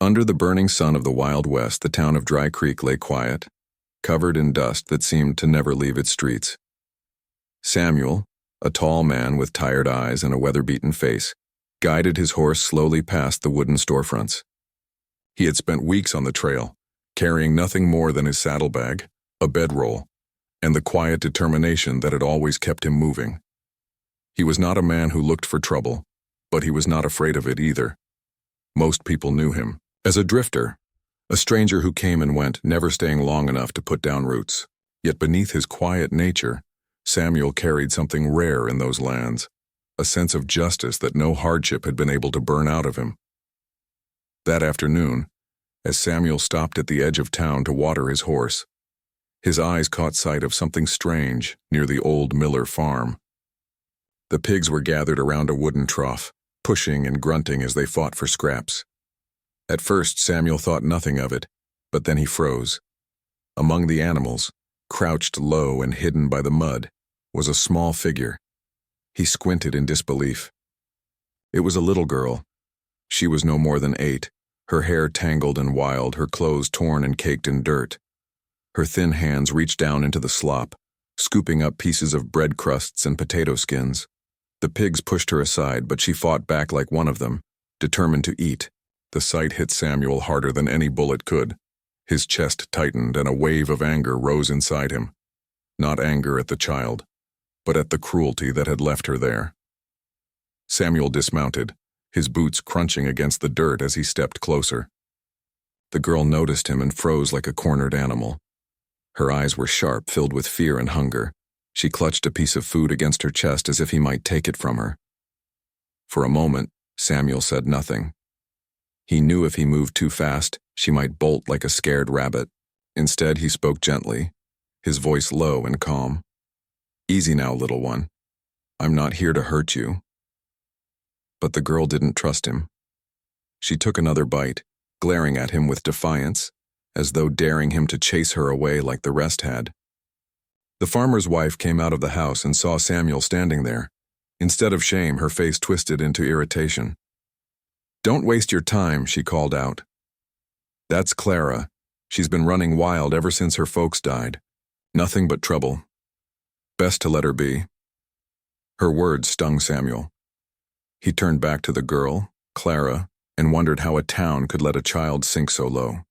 Under the burning sun of the Wild West, the town of Dry Creek lay quiet, covered in dust that seemed to never leave its streets. Samuel, a tall man with tired eyes and a weather-beaten face, guided his horse slowly past the wooden storefronts. He had spent weeks on the trail, carrying nothing more than his saddlebag, a bedroll, and the quiet determination that had always kept him moving. He was not a man who looked for trouble, but he was not afraid of it either. Most people knew him as a drifter, a stranger who came and went, never staying long enough to put down roots. Yet beneath his quiet nature, Samuel carried something rare in those lands, a sense of justice that no hardship had been able to burn out of him. That afternoon, as Samuel stopped at the edge of town to water his horse, his eyes caught sight of something strange near the old Miller farm. The pigs were gathered around a wooden trough, pushing and grunting as they fought for scraps. At first, Samuel thought nothing of it, but then he froze. Among the animals, crouched low and hidden by the mud, was a small figure. He squinted in disbelief. It was a little girl. She was no more than 8, her hair tangled and wild, her clothes torn and caked in dirt. Her thin hands reached down into the slop, scooping up pieces of bread crusts and potato skins. The pigs pushed her aside, but she fought back like one of them, determined to eat. The sight hit Samuel harder than any bullet could. His chest tightened and a wave of anger rose inside him. Not anger at the child, but at the cruelty that had left her there. Samuel dismounted, his boots crunching against the dirt as he stepped closer. The girl noticed him and froze like a cornered animal. Her eyes were sharp, filled with fear and hunger. She clutched a piece of food against her chest as if he might take it from her. For a moment, Samuel said nothing. He knew if he moved too fast, she might bolt like a scared rabbit. Instead, he spoke gently, his voice low and calm. "Easy now, little one. I'm not here to hurt you." But the girl didn't trust him. She took another bite, glaring at him with defiance, as though daring him to chase her away like the rest had. The farmer's wife came out of the house and saw Samuel standing there. Instead of shame, her face twisted into irritation. "Don't waste your time," she called out. "That's Clara. She's been running wild ever since her folks died. Nothing but trouble. Best to let her be." Her words stung Samuel. He turned back to the girl, Clara, and wondered how a town could let a child sink so low.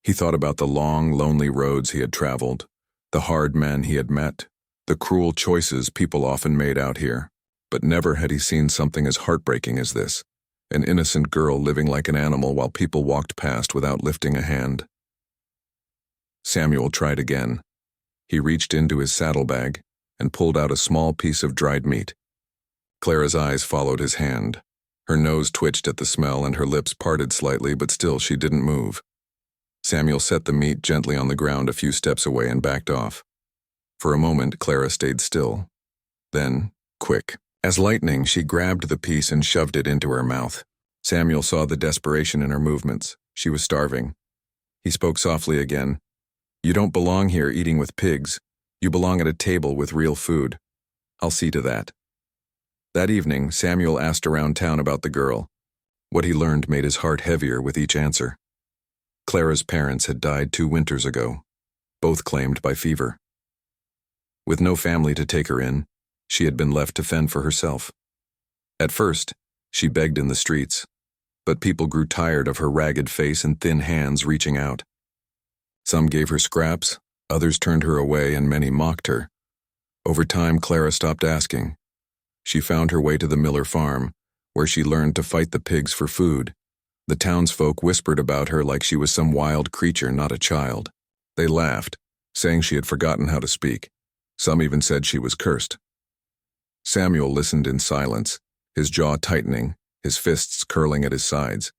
He thought about the long, lonely roads he had traveled, the hard men he had met, the cruel choices people often made out here, but never had he seen something as heartbreaking as this. An innocent girl living like an animal while people walked past without lifting a hand. Samuel tried again. He reached into his saddlebag and pulled out a small piece of dried meat. Clara's eyes followed his hand. Her nose twitched at the smell and her lips parted slightly, but still she didn't move. Samuel set the meat gently on the ground a few steps away and backed off. For a moment, Clara stayed still. Then, quick as lightning, she grabbed the piece and shoved it into her mouth. Samuel saw the desperation in her movements. She was starving. He spoke softly again. "You don't belong here eating with pigs. You belong at a table with real food. I'll see to that." That evening, Samuel asked around town about the girl. What he learned made his heart heavier with each answer. Clara's parents had died 2 winters ago, both claimed by fever. With no family to take her in, she had been left to fend for herself. At first, she begged in the streets, but people grew tired of her ragged face and thin hands reaching out. Some gave her scraps, others turned her away, and many mocked her. Over time, Clara stopped asking. She found her way to the Miller farm, where she learned to fight the pigs for food. The townsfolk whispered about her like she was some wild creature, not a child. They laughed, saying she had forgotten how to speak. Some even said she was cursed. Samuel listened in silence, his jaw tightening, his fists curling at his sides.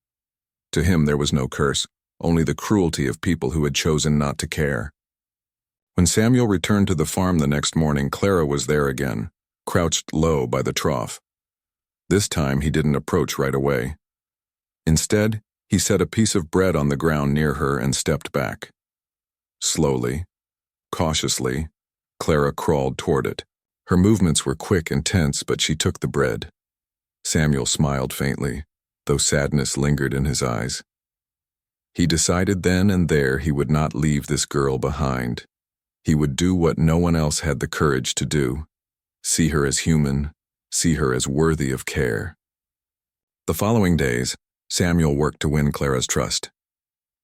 To him there was no curse, only the cruelty of people who had chosen not to care. When Samuel returned to the farm the next morning, Clara was there again, crouched low by the trough. This time he didn't approach right away. Instead, he set a piece of bread on the ground near her and stepped back. Slowly, cautiously, Clara crawled toward it. Her movements were quick and tense, but she took the bread. Samuel smiled faintly, though sadness lingered in his eyes. He decided then and there he would not leave this girl behind. He would do what no one else had the courage to do. See her as human, see her as worthy of care. The following days, Samuel worked to win Clara's trust.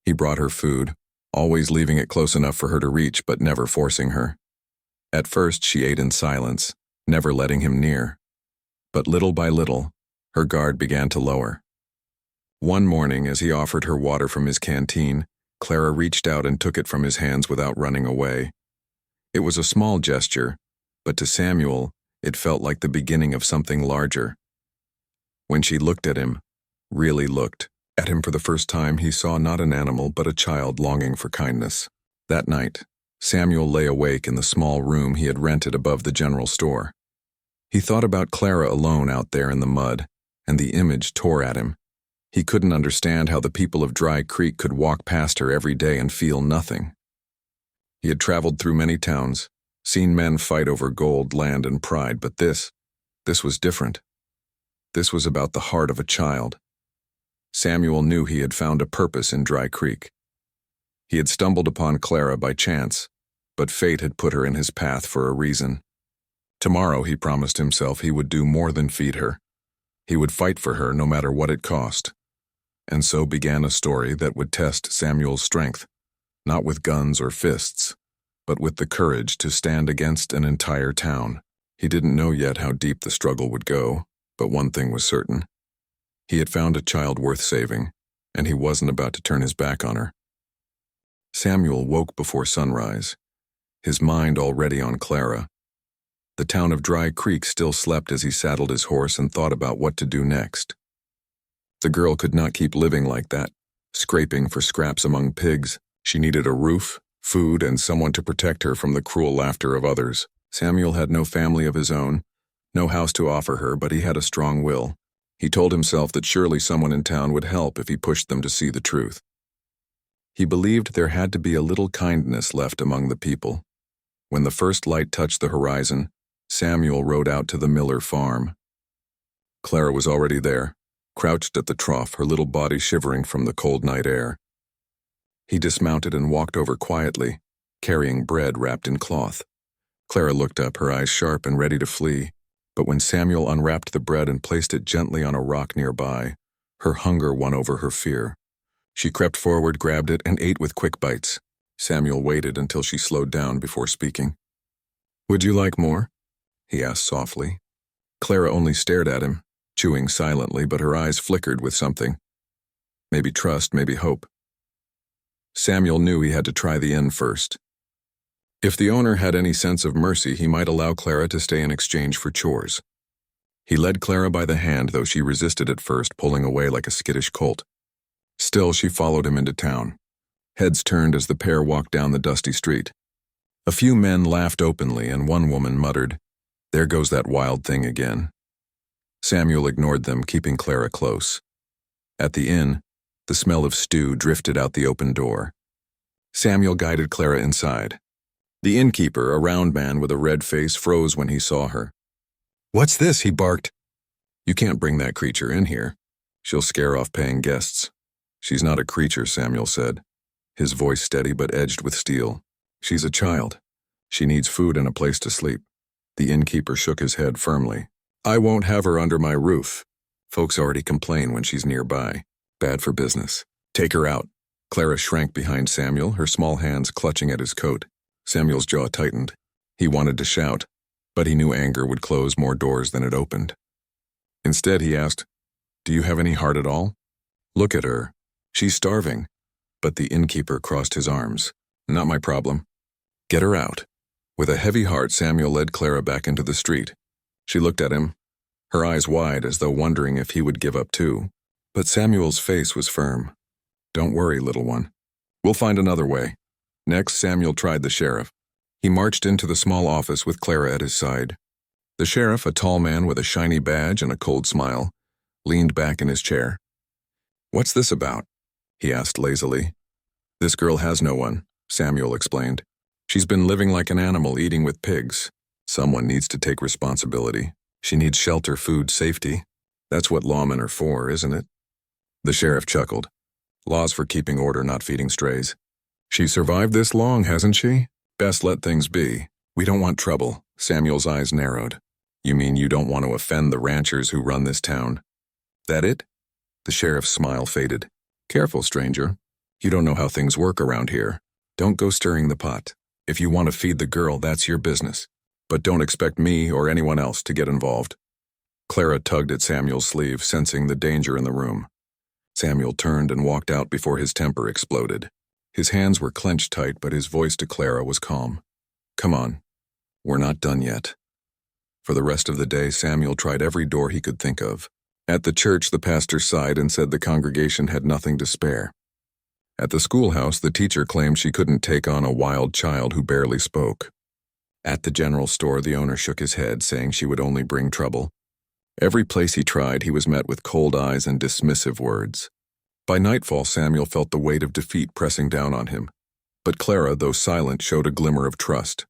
He brought her food, always leaving it close enough for her to reach but never forcing her. At first she ate in silence, never letting him near. But little by little, her guard began to lower. One morning, as he offered her water from his canteen, Clara reached out and took it from his hands without running away. It was a small gesture, but to Samuel, it felt like the beginning of something larger. When she looked at him, really looked at him for the first time, he saw not an animal but a child longing for kindness. That night, Samuel lay awake in the small room he had rented above the general store. He thought about Clara alone out there in the mud, and the image tore at him. He couldn't understand how the people of Dry Creek could walk past her every day and feel nothing. He had traveled through many towns, seen men fight over gold, land, and pride, but this was different. This was about the heart of a child. Samuel knew he had found a purpose in Dry Creek. He had stumbled upon Clara by chance, but fate had put her in his path for a reason. Tomorrow, he promised himself, he would do more than feed her. He would fight for her no matter what it cost. And so began a story that would test Samuel's strength, not with guns or fists, but with the courage to stand against an entire town. He didn't know yet how deep the struggle would go, but one thing was certain. He had found a child worth saving, and he wasn't about to turn his back on her. Samuel woke before sunrise, his mind already on Clara. The town of Dry Creek still slept as he saddled his horse and thought about what to do next. The girl could not keep living like that, scraping for scraps among pigs. She needed a roof, food, and someone to protect her from the cruel laughter of others. Samuel had no family of his own, no house to offer her, but he had a strong will. He told himself that surely someone in town would help if he pushed them to see the truth. He believed there had to be a little kindness left among the people. When the first light touched the horizon, Samuel rode out to the Miller farm. Clara was already there, crouched at the trough, her little body shivering from the cold night air. He dismounted and walked over quietly, carrying bread wrapped in cloth. Clara looked up, her eyes sharp and ready to flee, but when Samuel unwrapped the bread and placed it gently on a rock nearby, her hunger won over her fear. She crept forward, grabbed it, and ate with quick bites. Samuel waited until she slowed down before speaking. "Would you like more?" he asked softly. Clara only stared at him, chewing silently, but her eyes flickered with something. Maybe trust, maybe hope. Samuel knew he had to try the end first. If the owner had any sense of mercy, he might allow Clara to stay in exchange for chores. He led Clara by the hand, though she resisted at first, pulling away like a skittish colt. Still, she followed him into town. Heads turned as the pair walked down the dusty street. A few men laughed openly, and one woman muttered, "There goes that wild thing again." Samuel ignored them, keeping Clara close. At the inn, the smell of stew drifted out the open door. Samuel guided Clara inside. The innkeeper, a round man with a red face, froze when he saw her. "What's this?" he barked. "You can't bring that creature in here. She'll scare off paying guests." "She's not a creature," Samuel said, his voice steady but edged with steel. "She's a child. She needs food and a place to sleep." The innkeeper shook his head firmly. "I won't have her under my roof. Folks already complain when she's nearby. Bad for business. Take her out." Clara shrank behind Samuel, her small hands clutching at his coat. Samuel's jaw tightened. He wanted to shout, but he knew anger would close more doors than it opened. Instead, he asked, "Do you have any heart at all? Look at her. She's starving." But the innkeeper crossed his arms. "Not my problem. Get her out." With a heavy heart, Samuel led Clara back into the street. She looked at him, her eyes wide as though wondering if he would give up too. But Samuel's face was firm. "Don't worry, little one. We'll find another way." Next, Samuel tried the sheriff. He marched into the small office with Clara at his side. The sheriff, a tall man with a shiny badge and a cold smile, leaned back in his chair. "What's this about?" he asked lazily. "This girl has no one," Samuel explained. "She's been living like an animal, eating with pigs. Someone needs to take responsibility. She needs shelter, food, safety. That's what lawmen are for, isn't it?" The sheriff chuckled. Laws for keeping order, not feeding strays. She survived this long, hasn't she? Best let things be. We don't want trouble. Samuel's eyes narrowed. You mean you don't want to offend the ranchers who run this town? That it? The sheriff's smile faded. Careful, stranger. You don't know how things work around here. Don't go stirring the pot. If you want to feed the girl, that's your business. But don't expect me or anyone else to get involved. Clara tugged at Samuel's sleeve, sensing the danger in the room. Samuel turned and walked out before his temper exploded. His hands were clenched tight, but his voice to Clara was calm. Come on. We're not done yet. For the rest of the day, Samuel tried every door he could think of. At the church, the pastor sighed and said the congregation had nothing to spare. At the schoolhouse, the teacher claimed she couldn't take on a wild child who barely spoke. At the general store, the owner shook his head, saying she would only bring trouble. Every place he tried, he was met with cold eyes and dismissive words. By nightfall, Samuel felt the weight of defeat pressing down on him. But Clara, though silent, showed a glimmer of trust.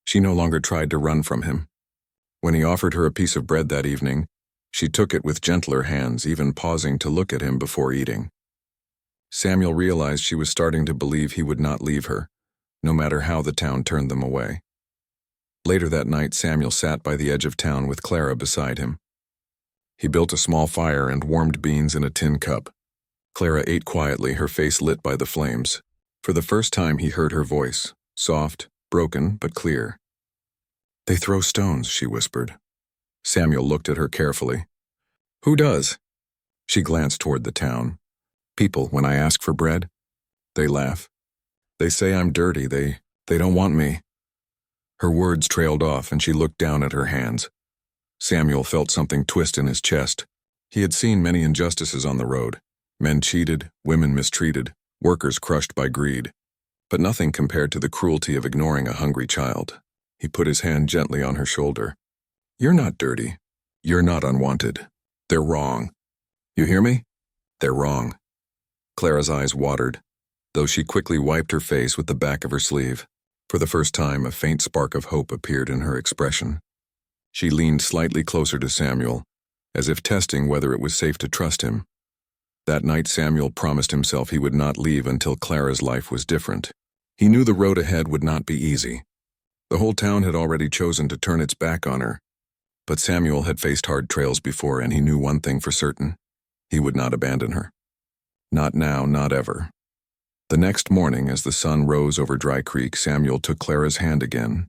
She no longer tried to run from him. When he offered her a piece of bread that evening, she took it with gentler hands, even pausing to look at him before eating. Samuel realized she was starting to believe he would not leave her, no matter how the town turned them away. Later that night, Samuel sat by the edge of town with Clara beside him. He built a small fire and warmed beans in a tin cup. Clara ate quietly, her face lit by the flames. For the first time, he heard her voice, soft, broken, but clear. They throw stones, she whispered. Samuel looked at her carefully. Who does? She glanced toward the town. People, when I ask for bread. They laugh. They say I'm dirty. They don't want me. Her words trailed off, and she looked down at her hands. Samuel felt something twist in his chest. He had seen many injustices on the road. Men cheated, women mistreated, workers crushed by greed. But nothing compared to the cruelty of ignoring a hungry child. He put his hand gently on her shoulder. You're not dirty. You're not unwanted. They're wrong. You hear me? They're wrong. Clara's eyes watered, though she quickly wiped her face with the back of her sleeve. For the first time, a faint spark of hope appeared in her expression. She leaned slightly closer to Samuel, as if testing whether it was safe to trust him. That night, Samuel promised himself he would not leave until Clara's life was different. He knew the road ahead would not be easy. The whole town had already chosen to turn its back on her. But Samuel had faced hard trails before, and he knew one thing for certain. He would not abandon her. Not now, not ever. The next morning, as the sun rose over Dry Creek, Samuel took Clara's hand again.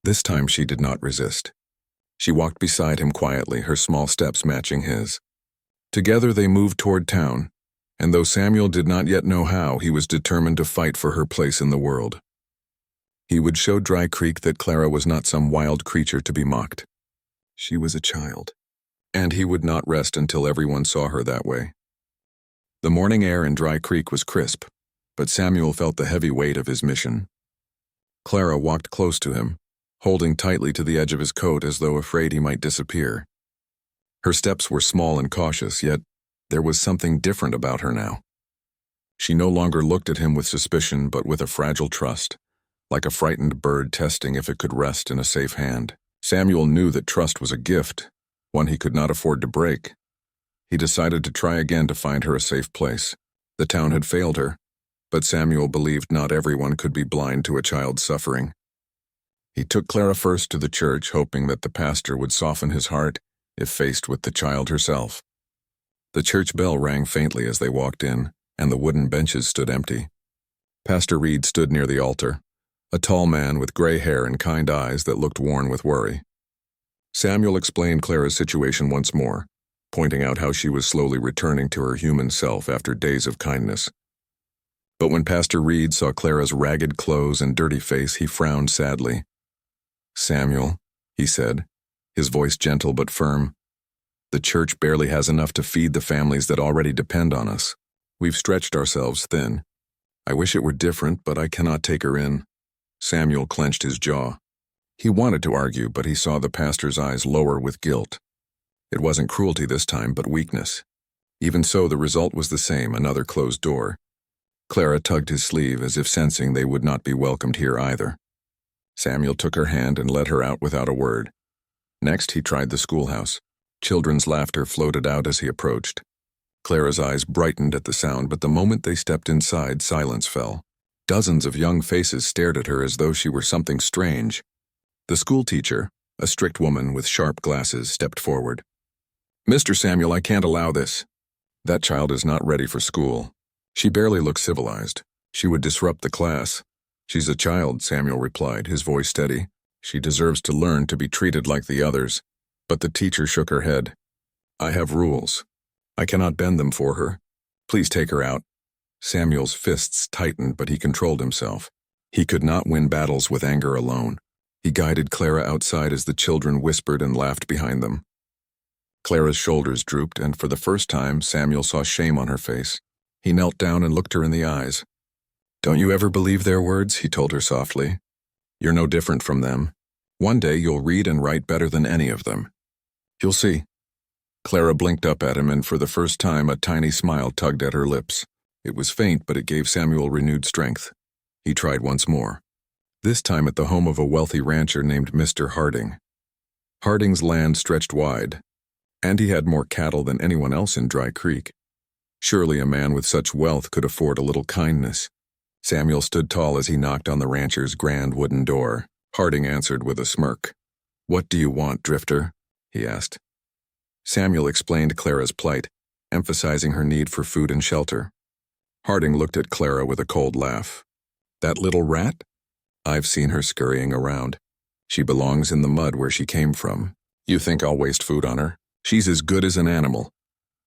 This time she did not resist. She walked beside him quietly, her small steps matching his. Together they moved toward town, and though Samuel did not yet know how, he was determined to fight for her place in the world. He would show Dry Creek that Clara was not some wild creature to be mocked. She was a child, and he would not rest until everyone saw her that way. The morning air in Dry Creek was crisp, but Samuel felt the heavy weight of his mission. Clara walked close to him, holding tightly to the edge of his coat as though afraid he might disappear. Her steps were small and cautious, yet there was something different about her now. She no longer looked at him with suspicion, but with a fragile trust, like a frightened bird testing if it could rest in a safe hand. Samuel knew that trust was a gift, one he could not afford to break. He decided to try again to find her a safe place. The town had failed her, but Samuel believed not everyone could be blind to a child's suffering. He took Clara first to the church, hoping that the pastor would soften his heart if faced with the child herself. The church bell rang faintly as they walked in, and the wooden benches stood empty. Pastor Reed stood near the altar, a tall man with gray hair and kind eyes that looked worn with worry. Samuel explained Clara's situation once more, pointing out how she was slowly returning to her human self after days of kindness. But when Pastor Reed saw Clara's ragged clothes and dirty face, he frowned sadly. Samuel, he said, his voice gentle but firm, the church barely has enough to feed the families that already depend on us. We've stretched ourselves thin. I wish it were different, but I cannot take her in. Samuel clenched his jaw. He wanted to argue, but he saw the pastor's eyes lower with guilt. It wasn't cruelty this time, but weakness. Even so, the result was the same, another closed door. Clara tugged his sleeve as if sensing they would not be welcomed here either. Samuel took her hand and led her out without a word. Next, he tried the schoolhouse. Children's laughter floated out as he approached. Clara's eyes brightened at the sound, but the moment they stepped inside, silence fell. Dozens of young faces stared at her as though she were something strange. The schoolteacher, a strict woman with sharp glasses, stepped forward. "Mr. Samuel, I can't allow this. That child is not ready for school. She barely looks civilized. She would disrupt the class." "She's a child," Samuel replied, his voice steady. "She deserves to learn to be treated like the others." But the teacher shook her head. "I have rules. I cannot bend them for her. Please take her out." Samuel's fists tightened, but he controlled himself. He could not win battles with anger alone. He guided Clara outside as the children whispered and laughed behind them. Clara's shoulders drooped, and for the first time, Samuel saw shame on her face. He knelt down and looked her in the eyes. "Don't you ever believe their words?" he told her softly. "You're no different from them. One day you'll read and write better than any of them. You'll see." Clara blinked up at him, and for the first time a tiny smile tugged at her lips. It was faint, but it gave Samuel renewed strength. He tried once more. This time at the home of a wealthy rancher named Mr. Harding. Harding's land stretched wide, and he had more cattle than anyone else in Dry Creek. Surely a man with such wealth could afford a little kindness. Samuel stood tall as he knocked on the rancher's grand wooden door. Harding answered with a smirk. "What do you want, drifter?" he asked. Samuel explained Clara's plight, emphasizing her need for food and shelter. Harding looked at Clara with a cold laugh. "That little rat? I've seen her scurrying around. She belongs in the mud where she came from. You think I'll waste food on her? She's as good as an animal."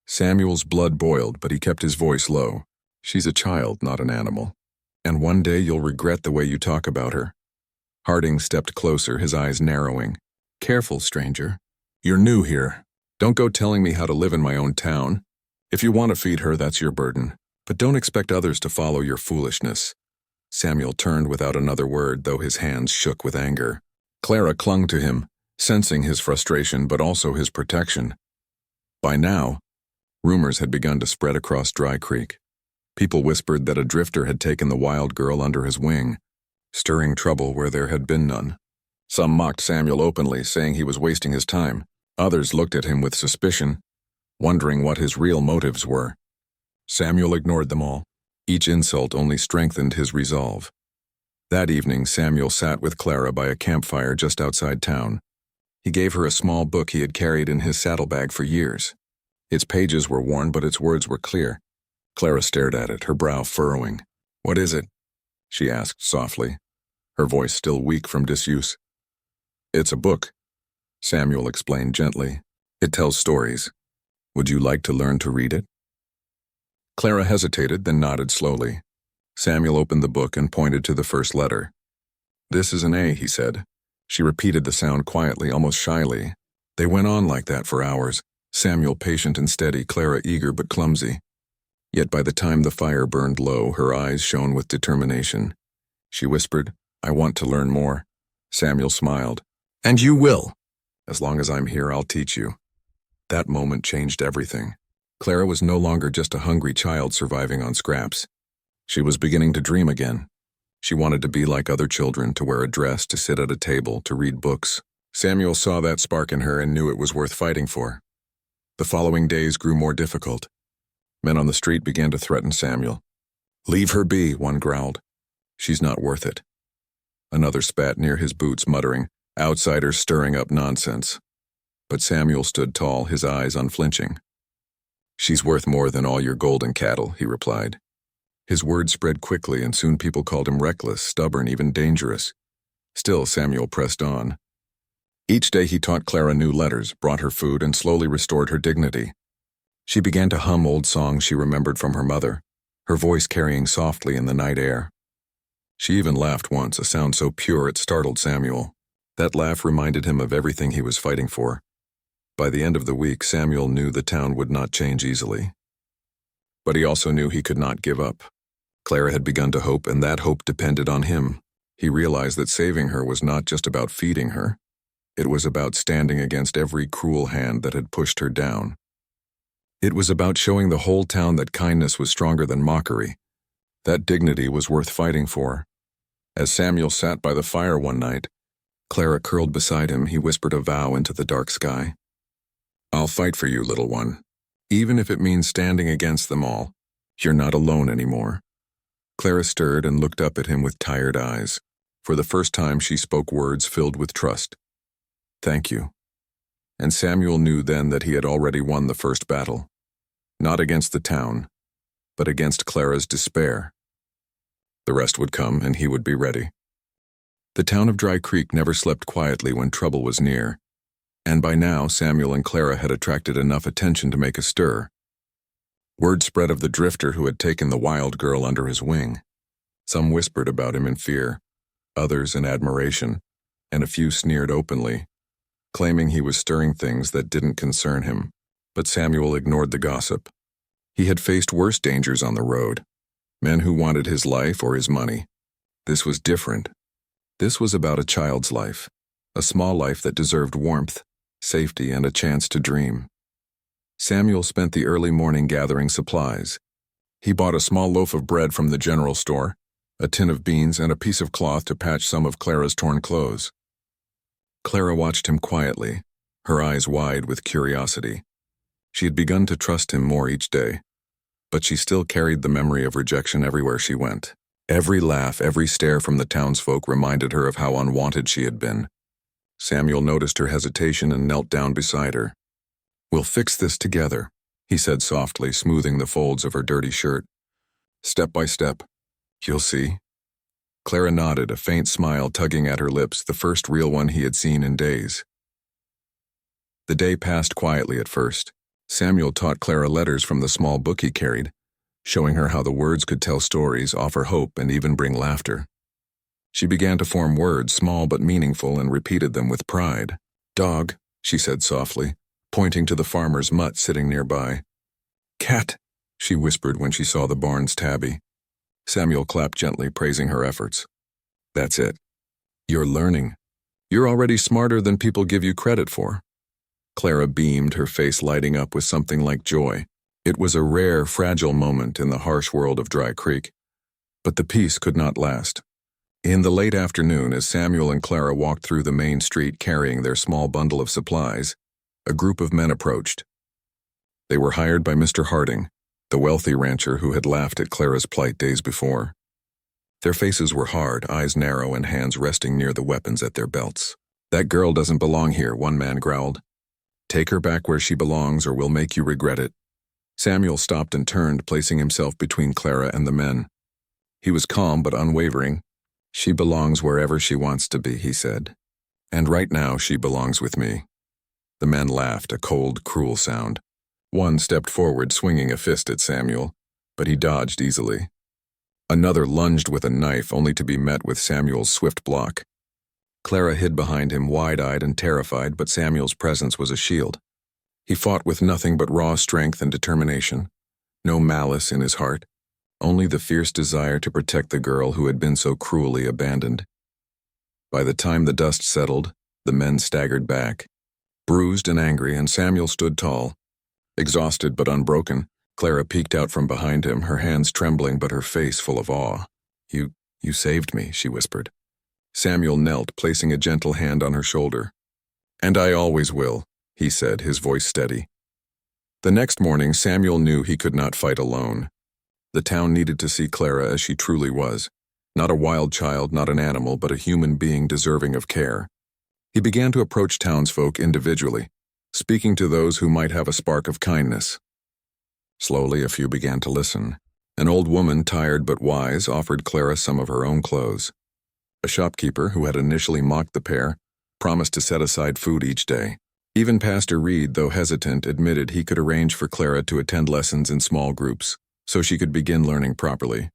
Samuel's blood boiled, but he kept his voice low. "She's a child, not an animal. And one day you'll regret the way you talk about her." Harding stepped closer, his eyes narrowing. "Careful, stranger. You're new here. Don't go telling me how to live in my own town. If you want to feed her, that's your burden. But don't expect others to follow your foolishness." Samuel turned without another word, though his hands shook with anger. Clara clung to him, sensing his frustration but also his protection. By now, rumors had begun to spread across Dry Creek. People whispered that a drifter had taken the wild girl under his wing, stirring trouble where there had been none. Some mocked Samuel openly, saying he was wasting his time. Others looked at him with suspicion, wondering what his real motives were. Samuel ignored them all. Each insult only strengthened his resolve. That evening, Samuel sat with Clara by a campfire just outside town. He gave her a small book he had carried in his saddlebag for years. Its pages were worn, but its words were clear. Clara stared at it, her brow furrowing. "What is it?" she asked softly, her voice still weak from disuse. "It's a book," Samuel explained gently. "It tells stories. Would you like to learn to read it?" Clara hesitated, then nodded slowly. Samuel opened the book and pointed to the first letter. "This is an A," he said. She repeated the sound quietly, almost shyly. They went on like that for hours, Samuel patient and steady, Clara eager but clumsy. Yet by the time the fire burned low, her eyes shone with determination. She whispered, "I want to learn more." Samuel smiled. "And you will. As long as I'm here, I'll teach you." That moment changed everything. Clara was no longer just a hungry child surviving on scraps. She was beginning to dream again. She wanted to be like other children, to wear a dress, to sit at a table, to read books. Samuel saw that spark in her and knew it was worth fighting for. The following days grew more difficult. Men on the street began to threaten Samuel. "Leave her be," one growled. "She's not worth it." Another spat near his boots, muttering, "Outsiders stirring up nonsense." But Samuel stood tall, his eyes unflinching. "She's worth more than all your golden cattle," he replied. His words spread quickly, and soon people called him reckless, stubborn, even dangerous. Still, Samuel pressed on. Each day he taught Clara new letters, brought her food, and slowly restored her dignity. She began to hum old songs she remembered from her mother, her voice carrying softly in the night air. She even laughed once, a sound so pure it startled Samuel. That laugh reminded him of everything he was fighting for. By the end of the week, Samuel knew the town would not change easily. But he also knew he could not give up. Clara had begun to hope, and that hope depended on him. He realized that saving her was not just about feeding her. It was about standing against every cruel hand that had pushed her down. It was about showing the whole town that kindness was stronger than mockery, that dignity was worth fighting for. As Samuel sat by the fire one night, Clara curled beside him, he whispered a vow into the dark sky. "I'll fight for you, little one. Even if it means standing against them all, you're not alone anymore. Clara stirred and looked up at him with tired eyes. For the first time, she spoke words filled with trust. Thank you. And Samuel knew then that he had already won the first battle. Not against the town, but against Clara's despair. The rest would come, and he would be ready. The town of Dry Creek never slept quietly when trouble was near, and by now Samuel and Clara had attracted enough attention to make a stir. Word spread of the drifter who had taken the wild girl under his wing. Some whispered about him in fear, others in admiration, and a few sneered openly, claiming he was stirring things that didn't concern him. But Samuel ignored the gossip. He had faced worse dangers on the road, men who wanted his life or his money. This was different. This was about a child's life, a small life that deserved warmth, safety, and a chance to dream. Samuel spent the early morning gathering supplies. He bought a small loaf of bread from the general store, a tin of beans, and a piece of cloth to patch some of Clara's torn clothes. Clara watched him quietly, her eyes wide with curiosity. She had begun to trust him more each day, but she still carried the memory of rejection everywhere she went. Every laugh, every stare from the townsfolk reminded her of how unwanted she had been. Samuel noticed her hesitation and knelt down beside her. "We'll fix this together," he said softly, smoothing the folds of her dirty shirt. "Step by step. You'll see." Clara nodded, a faint smile tugging at her lips, the first real one he had seen in days. The day passed quietly at first. Samuel taught Clara letters from the small book he carried, showing her how the words could tell stories, offer hope, and even bring laughter. She began to form words, small but meaningful, and repeated them with pride. "Dog," she said softly, pointing to the farmer's mutt sitting nearby. "Cat," she whispered when she saw the barn's tabby. Samuel clapped gently, praising her efforts. "That's it. You're learning. You're already smarter than people give you credit for." Clara beamed, her face lighting up with something like joy. It was a rare, fragile moment in the harsh world of Dry Creek. But the peace could not last. In the late afternoon, as Samuel and Clara walked through the main street carrying their small bundle of supplies, a group of men approached. They were hired by Mr. Harding, the wealthy rancher who had laughed at Clara's plight days before. Their faces were hard, eyes narrow, and hands resting near the weapons at their belts. "That girl doesn't belong here," one man growled. "Take her back where she belongs, or we'll make you regret it." Samuel stopped and turned, placing himself between Clara and the men. He was calm but unwavering. "She belongs wherever she wants to be," he said. "And right now she belongs with me." The men laughed, a cold, cruel sound. One stepped forward, swinging a fist at Samuel, but he dodged easily. Another lunged with a knife, only to be met with Samuel's swift block. Clara hid behind him, wide-eyed and terrified, but Samuel's presence was a shield. He fought with nothing but raw strength and determination. No malice in his heart, only the fierce desire to protect the girl who had been so cruelly abandoned. By the time the dust settled, the men staggered back, bruised and angry, and Samuel stood tall. Exhausted but unbroken, Clara peeked out from behind him, her hands trembling but her face full of awe. You saved me," she whispered. Samuel knelt, placing a gentle hand on her shoulder. "And I always will," he said, his voice steady. The next morning, Samuel knew he could not fight alone. The town needed to see Clara as she truly was. Not a wild child, not an animal, but a human being deserving of care. He began to approach townsfolk individually, speaking to those who might have a spark of kindness. Slowly, a few began to listen. An old woman, tired but wise, offered Clara some of her own clothes. A shopkeeper, who had initially mocked the pair, promised to set aside food each day. Even Pastor Reed, though hesitant, admitted he could arrange for Clara to attend lessons in small groups, so she could begin learning properly.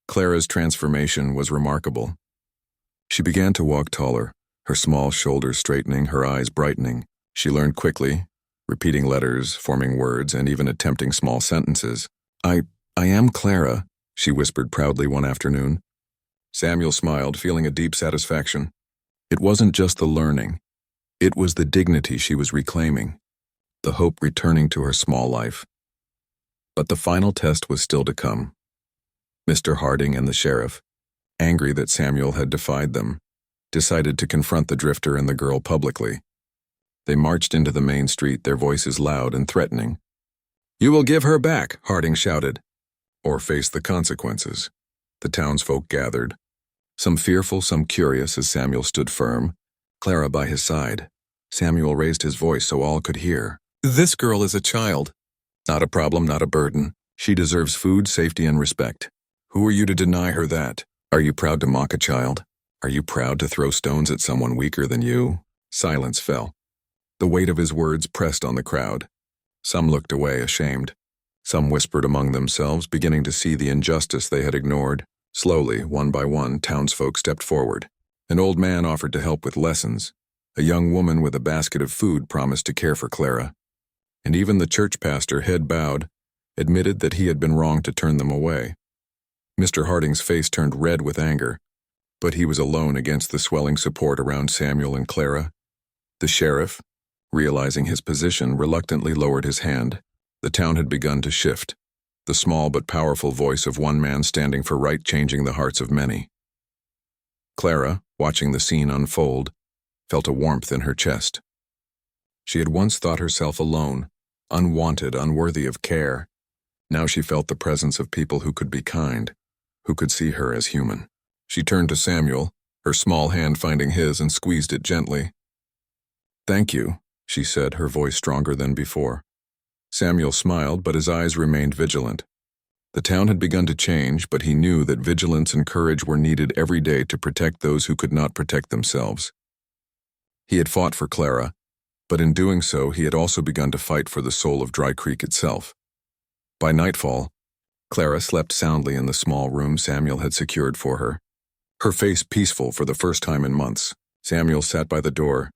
Clara's transformation was remarkable. She began to walk taller, her small shoulders straightening, her eyes brightening. She learned quickly, repeating letters, forming words, and even attempting small sentences. I am Clara," she whispered proudly one afternoon. Samuel smiled, feeling a deep satisfaction. It wasn't just the learning. It was the dignity she was reclaiming, the hope returning to her small life. But the final test was still to come. Mr. Harding and the sheriff, angry that Samuel had defied them, decided to confront the drifter and the girl publicly. They marched into the main street, their voices loud and threatening. "You will give her back," Harding shouted, "or face the consequences." The townsfolk gathered, some fearful, some curious, as Samuel stood firm, Clara by his side. Samuel raised his voice so all could hear. "This girl is a child. Not a problem, not a burden. She deserves food, safety, and respect. Who are you to deny her that? Are you proud to mock a child? Are you proud to throw stones at someone weaker than you?" Silence fell. The weight of his words pressed on the crowd. Some looked away, ashamed. Some whispered among themselves, beginning to see the injustice they had ignored. Slowly, one by one, townsfolk stepped forward. An old man offered to help with lessons. A young woman with a basket of food promised to care for Clara. And even the church pastor, head bowed, admitted that he had been wrong to turn them away. Mr. Harding's face turned red with anger, but he was alone against the swelling support around Samuel and Clara. The sheriff, realizing his position, reluctantly lowered his hand. The town had begun to shift, the small but powerful voice of one man standing for right changing the hearts of many. Clara, watching the scene unfold, felt a warmth in her chest. She had once thought herself alone, unwanted, unworthy of care. Now she felt the presence of people who could be kind, who could see her as human. She turned to Samuel, her small hand finding his, and squeezed it gently. "Thank you," she said, her voice stronger than before. Samuel smiled, but his eyes remained vigilant. The town had begun to change, but he knew that vigilance and courage were needed every day to protect those who could not protect themselves. He had fought for Clara, but in doing so he had also begun to fight for the soul of Dry Creek itself. By nightfall, Clara slept soundly in the small room Samuel had secured for her, her face peaceful for the first time in months. Samuel sat by the door,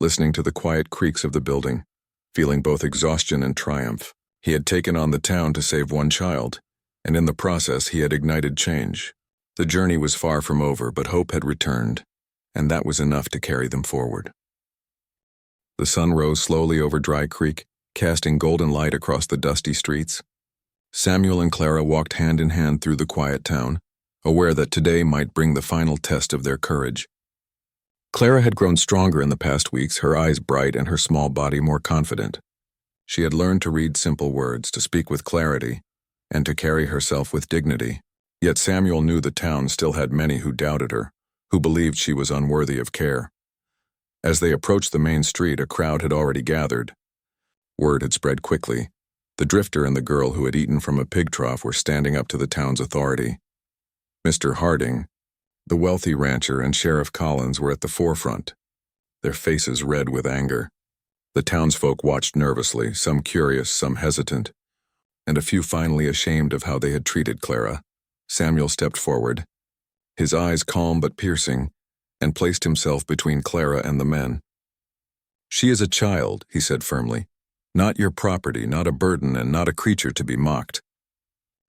listening to the quiet creaks of the building, feeling both exhaustion and triumph. He had taken on the town to save one child, and in the process he had ignited change. The journey was far from over, but hope had returned, and that was enough to carry them forward. The sun rose slowly over Dry Creek, casting golden light across the dusty streets. Samuel and Clara walked hand in hand through the quiet town, aware that today might bring the final test of their courage. Clara had grown stronger in the past weeks, her eyes bright and her small body more confident. She had learned to read simple words, to speak with clarity, and to carry herself with dignity. Yet Samuel knew the town still had many who doubted her, who believed she was unworthy of care. As they approached the main street, a crowd had already gathered. Word had spread quickly. The drifter and the girl who had eaten from a pig trough were standing up to the town's authority. Mr. Harding, the wealthy rancher, and Sheriff Collins were at the forefront, their faces red with anger. The townsfolk watched nervously, some curious, some hesitant, and a few finally ashamed of how they had treated Clara. Samuel stepped forward, his eyes calm but piercing, and placed himself between Clara and the men. "She is a child," he said firmly, "not your property, not a burden, and not a creature to be mocked.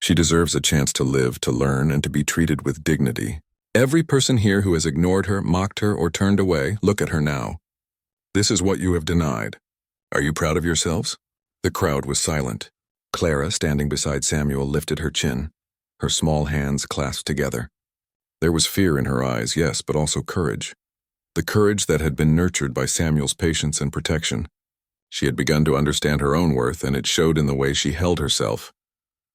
She deserves a chance to live, to learn, and to be treated with dignity. Every person here who has ignored her, mocked her, or turned away, look at her now. This is what you have denied. Are you proud of yourselves?" The crowd was silent. Clara, standing beside Samuel, lifted her chin, her small hands clasped together. There was fear in her eyes, yes, but also courage. The courage that had been nurtured by Samuel's patience and protection. She had begun to understand her own worth, and it showed in the way she held herself.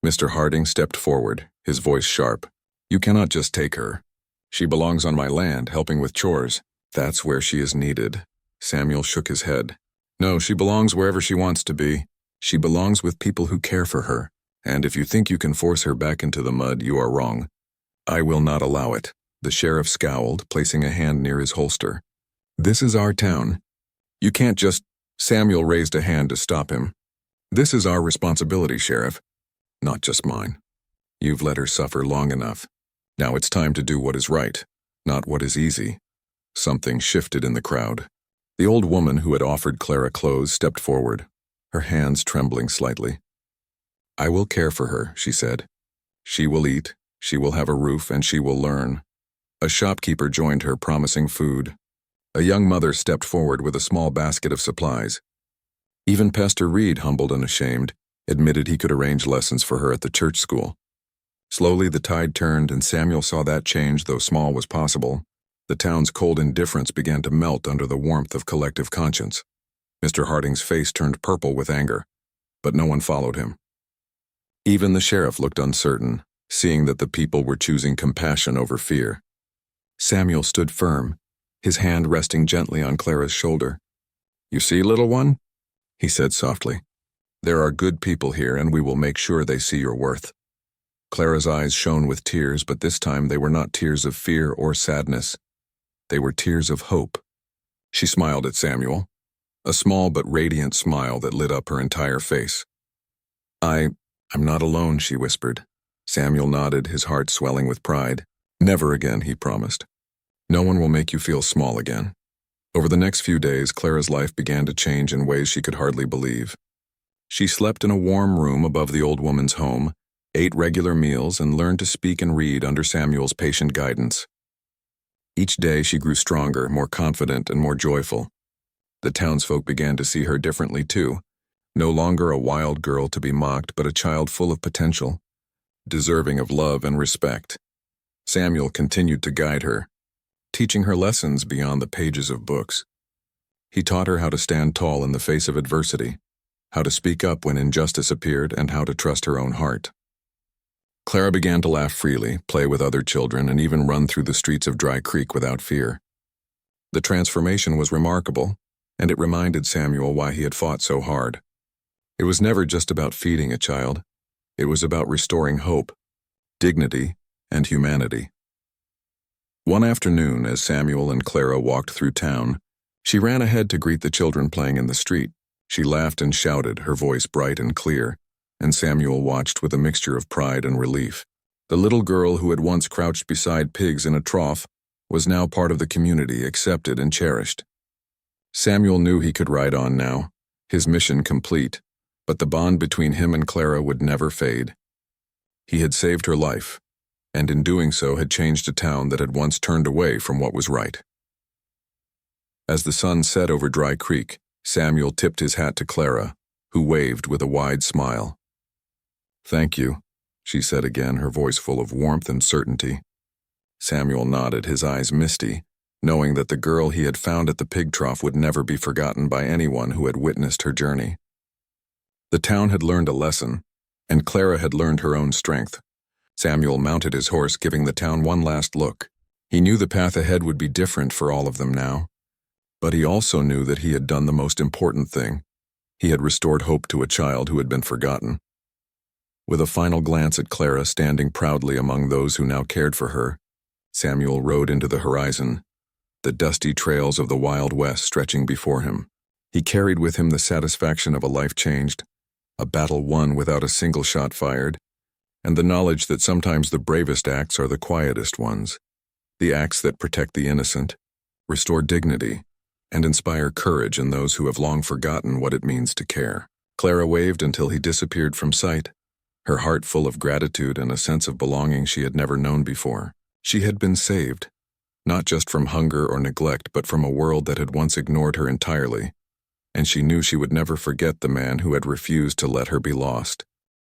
Mr. Harding stepped forward, his voice sharp. "You cannot just take her. She belongs on my land, helping with chores. That's where she is needed." Samuel shook his head. "No, she belongs wherever she wants to be. She belongs with people who care for her, and if you think you can force her back into the mud, you are wrong. I will not allow it." The sheriff scowled, placing a hand near his holster. "This is our town. You can't just—" Samuel raised a hand to stop him. "This is our responsibility, Sheriff. Not just mine. You've let her suffer long enough. Now it's time to do what is right, not what is easy." Something shifted in the crowd. The old woman who had offered Clara clothes stepped forward, her hands trembling slightly. "I will care for her," she said. "She will eat, she will have a roof, and she will learn." A shopkeeper joined her, promising food. A young mother stepped forward with a small basket of supplies. Even Pastor Reed, humbled and ashamed, admitted he could arrange lessons for her at the church school. Slowly the tide turned, and Samuel saw that change, though small, was possible. The town's cold indifference began to melt under the warmth of collective conscience. Mr. Harding's face turned purple with anger, but no one followed him. Even the sheriff looked uncertain, seeing that the people were choosing compassion over fear. Samuel stood firm, his hand resting gently on Clara's shoulder. "You see, little one?" he said softly. "There are good people here, and we will make sure they see your worth." Clara's eyes shone with tears, but this time they were not tears of fear or sadness. They were tears of hope. She smiled at Samuel, a small but radiant smile that lit up her entire face. I'm not alone," she whispered. Samuel nodded, his heart swelling with pride. "Never again," he promised. "No one will make you feel small again." Over the next few days, Clara's life began to change in ways she could hardly believe. She slept in a warm room above the old woman's home, ate regular meals, and learned to speak and read under Samuel's patient guidance. Each day she grew stronger, more confident, and more joyful. The townsfolk began to see her differently too, no longer a wild girl to be mocked, but a child full of potential, deserving of love and respect. Samuel continued to guide her, teaching her lessons beyond the pages of books. He taught her how to stand tall in the face of adversity, how to speak up when injustice appeared, and how to trust her own heart. Clara began to laugh freely, play with other children, and even run through the streets of Dry Creek without fear. The transformation was remarkable, and it reminded Samuel why he had fought so hard. It was never just about feeding a child. It was about restoring hope, dignity, and humanity. One afternoon, as Samuel and Clara walked through town, she ran ahead to greet the children playing in the street. She laughed and shouted, her voice bright and clear, and Samuel watched with a mixture of pride and relief. The little girl who had once crouched beside pigs in a trough was now part of the community, accepted and cherished. Samuel knew he could ride on now, his mission complete, but the bond between him and Clara would never fade. He had saved her life, and in doing so had changed a town that had once turned away from what was right. As the sun set over Dry Creek, Samuel tipped his hat to Clara, who waved with a wide smile. "Thank you," she said again, her voice full of warmth and certainty. Samuel nodded, his eyes misty, knowing that the girl he had found at the pig trough would never be forgotten by anyone who had witnessed her journey. The town had learned a lesson, and Clara had learned her own strength. Samuel mounted his horse, giving the town one last look. He knew the path ahead would be different for all of them now, but he also knew that he had done the most important thing. He had restored hope to a child who had been forgotten. With a final glance at Clara standing proudly among those who now cared for her, Samuel rode into the horizon, the dusty trails of the Wild West stretching before him. He carried with him the satisfaction of a life changed, a battle won without a single shot fired, and the knowledge that sometimes the bravest acts are the quietest ones, the acts that protect the innocent, restore dignity, and inspire courage in those who have long forgotten what it means to care. Clara waved until he disappeared from sight, her heart full of gratitude and a sense of belonging she had never known before. She had been saved, not just from hunger or neglect, but from a world that had once ignored her entirely, and she knew she would never forget the man who had refused to let her be lost.